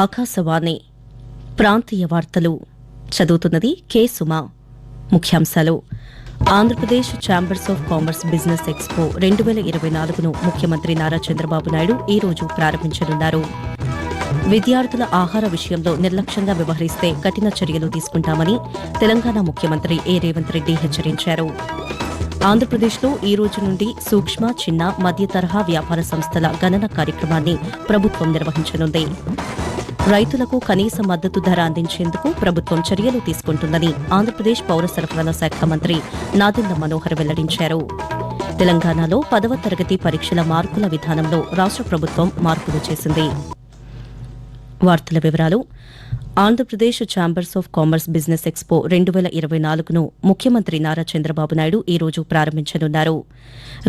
ఆకాశవాణి ప్రాంతీయ వార్తలు చదువుతున్నది కె సుమా. ముఖ్యాంశాలు: Andhra Pradesh chambers of commerce business expo 2024ను ముఖ్యమంత్రి నారా చంద్రబాబు నాయుడు ఈ రోజు ప్రారంభించనున్నారు. విద్యార్థుల ఆహార విషయంలో నిర్లక్ష్యంగా వ్యవహరిస్తే కఠిన చర్యలు తీసుకుంటామని తెలంగాణ ముఖ్యమంత్రి ఏ రేవంత్ రెడ్డి హెచ్చరించారు. ఆంధ్రప్రదేశ్లో ఈ రోజు నుండి సూక్ష్మ, చిన్న, మధ్య తరహా వ్యాపార సంస్థల గణన కార్యక్రమాన్ని ప్రభుత్వం నిర్వహించనుంది. రైతులకు కనీస మద్దతు ధర అందించేందుకు ప్రభుత్వం చర్యలు తీసుకుంటుందని ఆంధ్రప్రదేశ్ పౌర సరఫరాల శాఖ మంత్రి నాదెండ్ల మనోహర్ వెల్లడించారు. తెలంగాణలో 10వ తరగతి పరీక్షల మార్కుల విధానంలో రాష్ట ప్రభుత్వం మార్పులు చేసింది. వార్తల వివరాలు: Andhra Pradesh chambers of commerce business expo 2024ను ముఖ్యమంత్రి నారా చంద్రబాబు నాయుడు ఈ రోజు ప్రారంభించనున్నారు.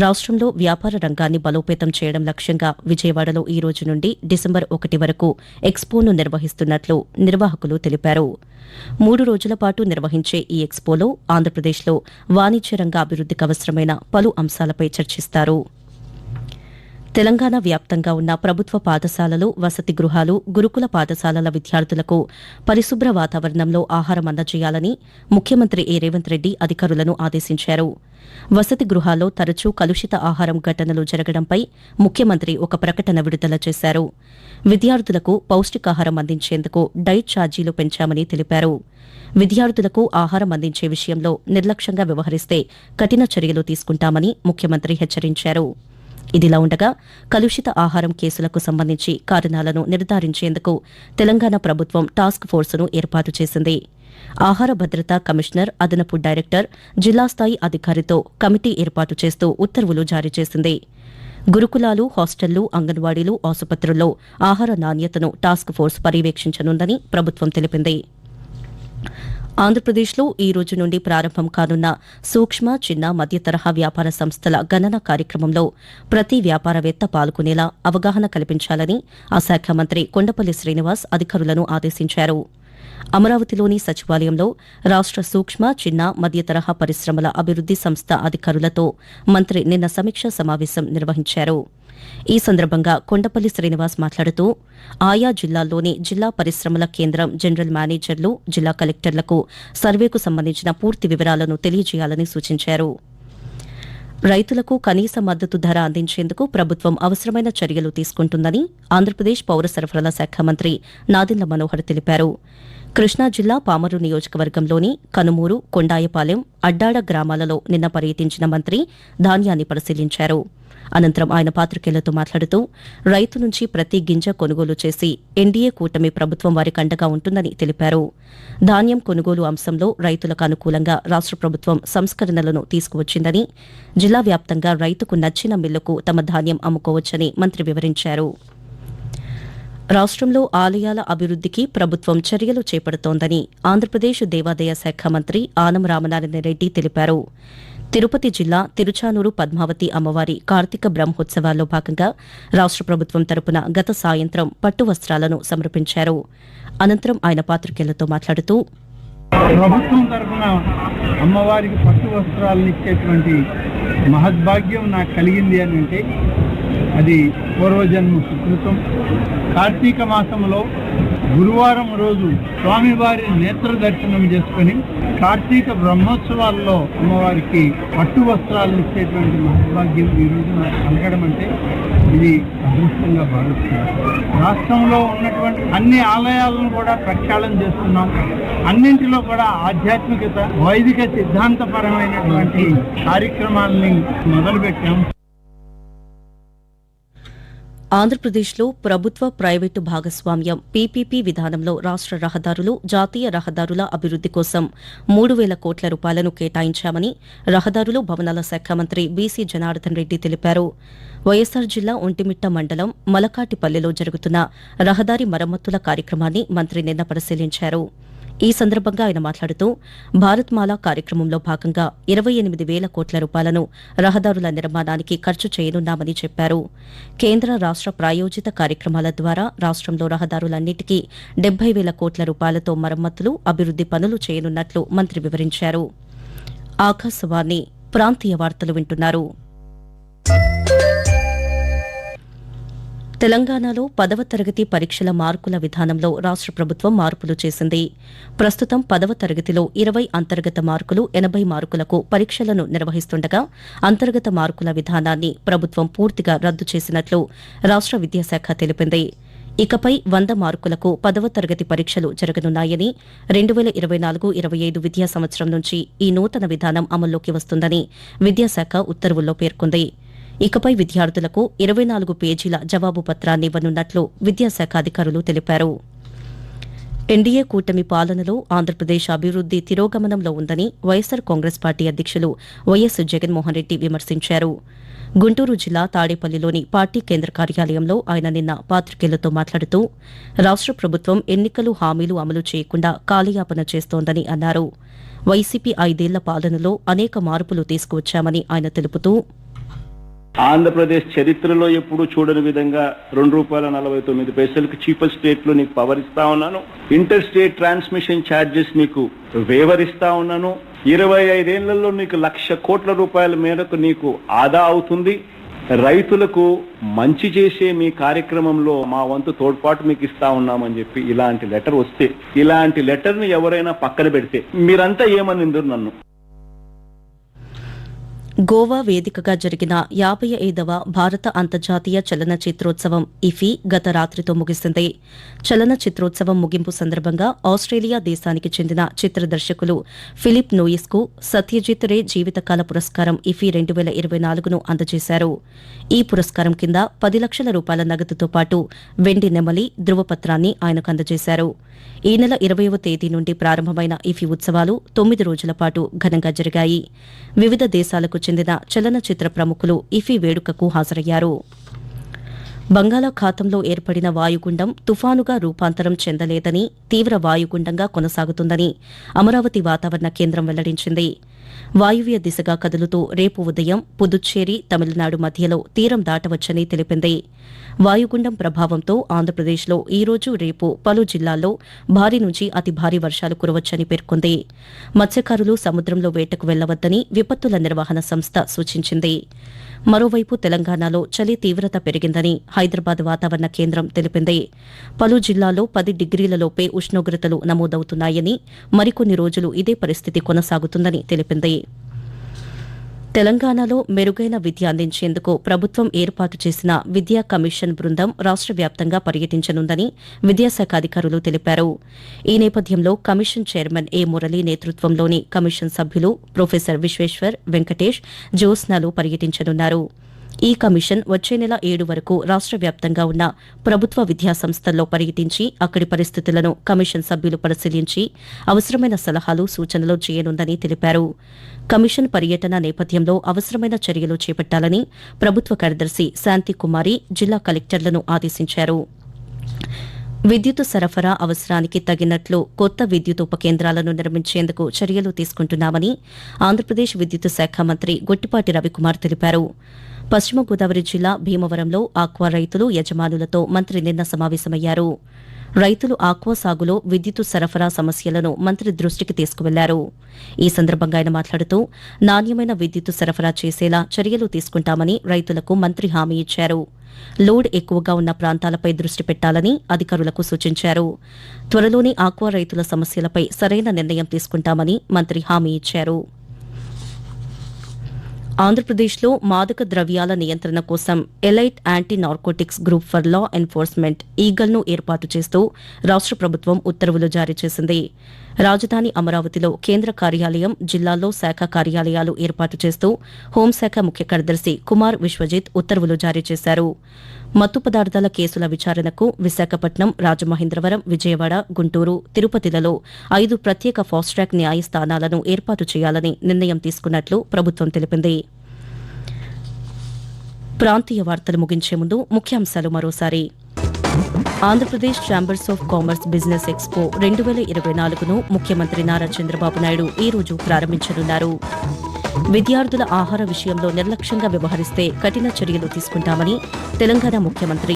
రాష్టంలో వ్యాపార రంగాన్ని బలోపేతం చేయడం లక్ష్యంగా విజయవాడలో ఈ రోజు నుండి డిసెంబర్ 1 వరకు ఎక్స్పోను నిర్వహిస్తున్నట్లు నిర్వాహకులు తెలిపారు. 3 రోజుల పాటు నిర్వహించే ఈ ఎక్స్పోలో ఆంధ్రప్రదేశ్లో వాణిజ్య రంగ అభివృద్దికి అవసరమైన పలు అంశాలపై చర్చిస్తారు. తెలంగాణ వ్యాప్తంగా ఉన్న ప్రభుత్వ పాఠశాలలు, వసతి గృహాలు, గురుకుల పాఠశాలల విద్యార్థులకు పరిశుభ్ర వాతావరణంలో ఆహారం అందజేయాలని ముఖ్యమంత్రి ఏ రేవంత్ రెడ్డి అధికారులను ఆదేశించారు. వసతి గృహాల్లో తరచూ కలుషిత ఆహారం ఘటనలు జరగడంపై ముఖ్యమంత్రి ఒక ప్రకటన విడుదల చేశారు. విద్యార్థులకు పౌష్టికాహారం అందించేందుకు డైట్ ఛార్జీలు పెంచామని తెలిపారు. విద్యార్థులకు ఆహారం అందించే విషయంలో నిర్లక్ష్యంగా వ్యవహరిస్తే కఠిన చర్యలు తీసుకుంటామని ముఖ్యమంత్రి హెచ్చరించారు. ఇదిలా ఉండగా కలుషిత ఆహారం కేసులకు సంబంధించి కారణాలను నిర్ధారించేందుకు తెలంగాణ ప్రభుత్వం టాస్క్ ఫోర్సును ఏర్పాటు చేసింది. ఆహార భద్రతా కమిషనర్, అదనపు డైరెక్టర్, జిల్లా స్థాయి అధికారితో కమిటీ ఏర్పాటు చేస్తూ ఉత్తర్వులు జారీ చేసింది. గురుకులాలు, హాస్టళ్లు, అంగన్వాడీలు, ఆసుపత్రుల్లో ఆహార నాణ్యతను టాస్క్ ఫోర్స్ పర్యవేక్షించనుందని ప్రభుత్వం తెలిపింది. ఆంధ్రప్రదేశ్లో ఈ రోజు నుండి ప్రారంభం కానున్న సూక్ష్మ, చిన్న, మధ్య తరహా వ్యాపార సంస్థల గణన కార్యక్రమంలో ప్రతి వ్యాపారవేత్త పాల్గొనేలా అవగాహన కల్పించాలని ఆ శాఖ మంత్రి కొండపల్లి శ్రీనివాస్ అధికారులను ఆదేశించారు. అమరావతిలోని సచివాలయంలో రాష్ట సూక్ష్మ, చిన్న, మధ్య తరహా పరిశ్రమల అభివృద్ది సంస్థ అధికారులతో మంత్రి నిన్న సమీక్షా సమావేశం నిర్వహించారు. ఈ సందర్భంగా కొండపల్లి శ్రీనివాస్ మాట్లాడుతూ ఆయా జిల్లాల్లోని జిల్లా పరిశ్రమల కేంద్రం జనరల్ మేనేజర్లు, జిల్లా కలెక్టర్లకు సర్వేకు సంబంధించిన పూర్తి వివరాలను తెలియజేయాలని సూచించారు. రైతులకు కనీస మద్దతు ధర అందించేందుకు ప్రభుత్వం అవసరమైన చర్యలు తీసుకుంటుందని ఆంధ్రప్రదేశ్ పౌర సరఫరాల శాఖ మంత్రి నాదెండ్ల మనోహర్ తెలిపారు. కృష్ణా జిల్లా పామరు నియోజకవర్గంలోని కనుమూరు, కొండాయపాలెం, అడ్డాడ గ్రామాలలో నిన్న పర్యటించిన మంత్రి ధాన్యాన్ని పరిశీలించారు. అనంతరం ఆయన పాత్రికేయులతో మాట్లాడుతూ రైతు నుంచి ప్రతి గింజ కొనుగోలు చేసి ఎన్డీఏ కూటమి ప్రభుత్వం వారికి అండగా ఉంటుందని తెలిపారు. ధాన్యం కొనుగోలు అంశంలో రైతులకు అనుకూలంగా రాష్ట ప్రభుత్వం సంస్కరణలను తీసుకువచ్చిందని, జిల్లా వ్యాప్తంగా రైతుకు నచ్చిన మిల్లుకు తమ ధాన్యం అమ్ముకోవచ్చని మంత్రి వివరించారు. రాష్టంలో ఆలయాల అభివృద్దికి ప్రభుత్వం చర్యలు చేపడుతోందని ఆంధ్రప్రదేశ్ దేవాదాయ శాఖ మంత్రి ఆనం రామనారాయణ రెడ్డి తెలిపారు. తిరుపతి జిల్లా తిరుచానూరు పద్మావతి అమ్మవారి కార్తీక బ్రహ్మోత్సవాల్లో భాగంగా రాష్ట ప్రభుత్వం తరపున గత సాయంత్రం పట్టు వస్త్రాలను సమర్పించారు. అనంతరం ఆయన పాత్రికేయులతో మాట్లాడుతూ ప్రభుత్వం తరఫున అమ్మవారికి పట్టు వస్త్రాలను ఇచ్చేటువంటి మహద్భాగ్యం నాకు కలిగింది అని అంటే అది పూర్వజన్మ సుకృతం. కార్తీక మాసంలో గురువారం రోజు స్వామివారి నేత్ర దర్శనం చేసుకుని కార్తీక బ్రహ్మోత్సవాల్లో అమ్మవారికి పట్టు వస్త్రాలను ఇచ్చేటువంటి మహద్భాగ్యం ఈ రోజు నాకు కలగడం అంటే ఇది అదృష్టంగా భావిస్తున్నాను. రాష్ట్రంలో ఉన్నటువంటి అన్ని ఆలయాలను కూడా ప్రక్షాళన చేస్తున్నాం. అన్నింటిలో కూడా ఆధ్యాత్మికత, వైదిక సిద్ధాంతపరమైనటువంటి కార్యక్రమాలని మొదలుపెట్టాం. ఆంధ్రప్రదేశ్లో ప్రభుత్వ, ప్రైవేటు భాగస్వామ్యం పీపీపీ విధానంలో రాష్ట రహదారులు, జాతీయ రహదారుల అభివృద్ది కోసం 3,000 కోట్ల రూపాయలను కేటాయించామని రహదారులు, భవనాల శాఖ మంత్రి బీసీ జనార్దన్ రెడ్డి తెలిపారు. వైఎస్సార్ జిల్లా ఒంటిమిట్ట మండలం మలకాటిపల్లిలో జరుగుతున్న రహదారి మరమ్మతుల కార్యక్రమాన్ని మంత్రి నిన్న పరిశీలించారు. ఈ సందర్భంగా ఆయన మాట్లాడుతూ భారత్మాల కార్యక్రమంలో భాగంగా 28,000 కోట్ల రూపాయలను రహదారుల నిర్మాణానికి ఖర్చు చేయనున్నామని చెప్పారు. కేంద్ర రాష్ట ప్రాయోజిత కార్యక్రమాల ద్వారా రాష్టంలో రహదారులన్నింటికీ 70,000 కోట్ల రూపాయలతో మరమ్మతులు, అభివృద్ది పనులు చేయనున్నట్లు మంత్రి వివరించారు. ఆకాశవాణి ప్రాంతీయ వార్తలు వింటున్నారు. తెలంగాణలో 10వ తరగతి పరీక్షల మార్కుల విధానంలో రాష్ట ప్రభుత్వం మార్పులు చేసింది. ప్రస్తుతం 10వ తరగతిలో 20 అంతర్గత మార్కులు, 80 మార్కులకు పరీక్షలను నిర్వహిస్తుండగా అంతర్గత మార్కుల విధానాన్ని ప్రభుత్వం పూర్తిగా రద్దు చేసినట్లు రాష్ట విద్యాశాఖ తెలిపింది. ఇకపై 100 మార్కులకు 10వ తరగతి పరీక్షలు జరగనున్నాయని, 2024-25 విద్యా సంవత్సరం నుంచి ఈ నూతన విధానం అమల్లోకి వస్తుందని విద్యాశాఖ ఉత్తర్వుల్లో పేర్కొంది. ఇకపై విద్యార్థులకు 24 పేజీల జవాబు పత్రాన్ని ఇవ్వనున్నట్లు విద్యాశాఖ అధికారులు తెలిపారు. ఎన్డీఏ కూటమి పాలనలో ఆంధ్రప్రదేశ్ అభివృద్ది తిరోగమనంలో ఉందని వైఎస్సార్ కాంగ్రెస్ పార్టీ అధ్యకులు వైఎస్ జగన్మోహన్ రెడ్డి విమర్శించారు. గుంటూరు జిల్లా తాడేపల్లిలోని పార్టీ కేంద్ర కార్యాలయంలో ఆయన నిన్న పాతికేయులతో మాట్లాడుతూ రాష్ట ప్రభుత్వం ఎన్నికలు హామీలు అమలు చేయకుండా కాలయాపన చేస్తోందని అన్నారు. వైసీపీ 5 ఏళ్ల పాలనలో అనేక మార్పులు తీసుకువచ్చామని ఆయన తెలుపుతూ ఆంధ్రప్రదేశ్ చరిత్రలో ఎప్పుడు చూడని విధంగా ₹2.49 చీపర్ స్టేట్ లో నీకు పవర్ ఇస్తా ఉన్నాను. ఇంటర్ స్టేట్ ట్రాన్స్మిషన్ ఛార్జెస్ నీకు వేవర్ ఇస్తా ఉన్నాను. 25 ఏళ్లలో నీకు ₹1,00,000 కోట్ల మేరకు నీకు ఆదా అవుతుంది. రైతులకు మంచి చేసే మీ కార్యక్రమంలో మా వంతు తోడ్పాటు మీకు ఇస్తా ఉన్నామని చెప్పి ఇలాంటి లెటర్ వస్తే, ఇలాంటి లెటర్ ని ఎవరైనా పక్కన పెడితే మీరంతా ఏమనిందరు నన్ను. గోవా వేదికగా జరిగిన 55వ భారత అంతర్జాతీయ చలనచిత్రోత్సవం ఇఫీ గత రాత్రితో ముగిసింది. చలనచిత్రోత్సవం ముగింపు సందర్భంగా ఆస్ట్రేలియా దేశానికి చెందిన చిత్ర దర్శకులు ఫిలిప్ నోయిస్ కు సత్యజిత్ రే జీవితకాల పురస్కారం ఇఫీ 2024ను అందజేశారు. ఈ పురస్కారం కింద ₹10 లక్షల నగదుతో పాటు వెండి నెమలి, ధృవపత్రాన్ని ఆయనకు అందజేశారు. ఈ నెల 20వ తేదీ నుండి ప్రారంభమైన ఇఫీ ఉత్సవాలు 9 రోజుల పాటు ఘనంగా జరిగాయి. వివిధ దేశాలకు చెందిన చలనచిత్ర ప్రముఖులు ఇఫీ వేడుకకు హాజరయ్యారు. బంగాళాఖాతంలో ఏర్పడిన వాయుగుండం తుఫానుగా రూపాంతరం చెందలేదని, తీవ్ర వాయుగుండంగా కొనసాగుతుందని అమరావతి వాతావరణ కేంద్రం వెల్లడించింది. వాయువ్య దిశగా కదులుతూ రేపు ఉదయం పుదుచ్చేరి, తమిళనాడు మధ్యలో తీరం దాటవచ్చని తెలిపింది. వాయుగుండం ప్రభావంతో ఆంధ్రప్రదేశ్లో ఈ రోజు, రేపు పలు జిల్లాల్లో భారీ నుంచి అతి భారీ వర్షాలు కురవచ్చని పేర్కొంది. మత్స్యకారులు సముద్రంలో వేటకు వెళ్లవద్దని విపత్తుల నిర్వహణ సంస్థ సూచించింది. మరోవైపు తెలంగాణలో చలి తీవ్రత పెరిగిందని హైదరాబాద్ వాతావరణ కేంద్రం తెలిపింది. పలు జిల్లాల్లో 10 డిగ్రీలలోపే ఉష్ణోగ్రతలు నమోదవుతున్నాయని, మరికొన్ని రోజులు ఇదే పరిస్థితి కొనసాగుతుందని తెలిపింది. తెలంగాణలో మెరుగైన విద్య అందించేందుకు ప్రభుత్వం ఏర్పాటు చేసిన విద్యా కమిషన్ బృందం రాష్ట వ్యాప్తంగా పర్యటించనుందని విద్యాశాఖ అధికారులు తెలిపారు. ఈ నేపథ్యంలో కమిషన్ చైర్మన్ ఏ మురళి నేతృత్వంలోని కమిషన్ సభ్యులు ప్రొఫెసర్ విశ్వేశ్వర్, వెంకటేష్, జ్యోత్స్నలు పర్యటించనున్నారు. ఈ కమిషన్ వచ్చే నెల 7 వరకు రాష్ట వ్యాప్తంగా ఉన్న ప్రభుత్వ విద్యాసంస్థల్లో పర్యటించి అక్కడి పరిస్థితులను కమిషన్ సభ్యులు పరిశీలించి అవసరమైన సలహాలు, సూచనలు చేయనుందని తెలిపారు. కమిషన్ పర్యటన నేపథ్యంలో అవసరమైన చర్యలు చేపట్టాలని ప్రభుత్వ కార్యదర్శి శాంతికుమారి జిల్లా కలెక్టర్లను ఆదేశించారు. విద్యుత్ సరఫరా అవసరానికి తగినట్లు కొత్త విద్యుత్ ఉపకేంద్రాలను నిర్మించేందుకు చర్యలు తీసుకుంటున్నామని ఆంధ్రప్రదేశ్ విద్యుత్ శాఖ మంత్రి గొట్టిపాటి రవికుమార్ తెలిపారు. పశ్చిమ గోదావరి జిల్లా భీమవరంలో ఆక్వా రైతులు, యజమానులతో మంత్రి నిన్న సమావేశమయ్యారు. రైతులు ఆక్వా సాగులో విద్యుత్ సరఫరా సమస్యలను మంత్రి దృష్టికి తీసుకువెళ్లారు. ఈ సందర్భంగా ఆయన మాట్లాడుతూ నాణ్యమైన విద్యుత్ సరఫరా చేసేలా చర్యలు తీసుకుంటామని రైతులకు మంత్రి హామీ ఇచ్చారు. లోడ్ ఎక్కువగా ఉన్న ప్రాంతాలపై దృష్టి పెట్టాలని అధికారులకు సూచించారు. త్వరలోనే ఆక్వా రైతుల సమస్యలపై సరైన నిర్ణయం తీసుకుంటామని మంత్రి హామీ ఇచ్చారు. ఆంధ్రప్రదేశ్లో మాదక ద్రవ్యాల నియంత్రణ కోసం elite anti narcotics group for law enforcement ఈగల్ను ఏర్పాటు చేస్తూ రాష్ట ప్రభుత్వం ఉత్తర్వులు జారీ చేసింది. రాజధాని అమరావతిలో కేంద్ర కార్యాలయం, జిల్లాల్లో శాఖ కార్యాలయాలు ఏర్పాటు చేస్తూ హోంశాఖ ముఖ్య కార్యదర్శి కుమార్ విశ్వజిత్ ఉత్తర్వులు జారీ చేశారు. మత్తు పదార్థాల కేసుల విచారణకు విశాఖపట్నం, రాజమహేంద్రవరం, విజయవాడ, గుంటూరు, తిరుపతిలలో 5 ప్రత్యేక ఫాస్ట్ ట్రాక్ న్యాయస్థానాలను ఏర్పాటు చేయాలని నిర్ణయం తీసుకున్నట్లు ప్రభుత్వం తెలిపింది. ప్రాంతీయ వార్తలు ముగించే ముందు ముఖ్యాంశాలు మరోసారి. Andhra Pradesh chambers of commerce business expo 2024ను ముఖ్యమంత్రి నారా చంద్రబాబు నాయుడు ఈ రోజు ప్రారంభించనున్నారు. విద్యార్థుల ఆహార విషయంలో నిర్లక్ష్యంగా వ్యవహరిస్తే కఠిన చర్యలు తీసుకుంటామని తెలంగాణ ముఖ్యమంత్రి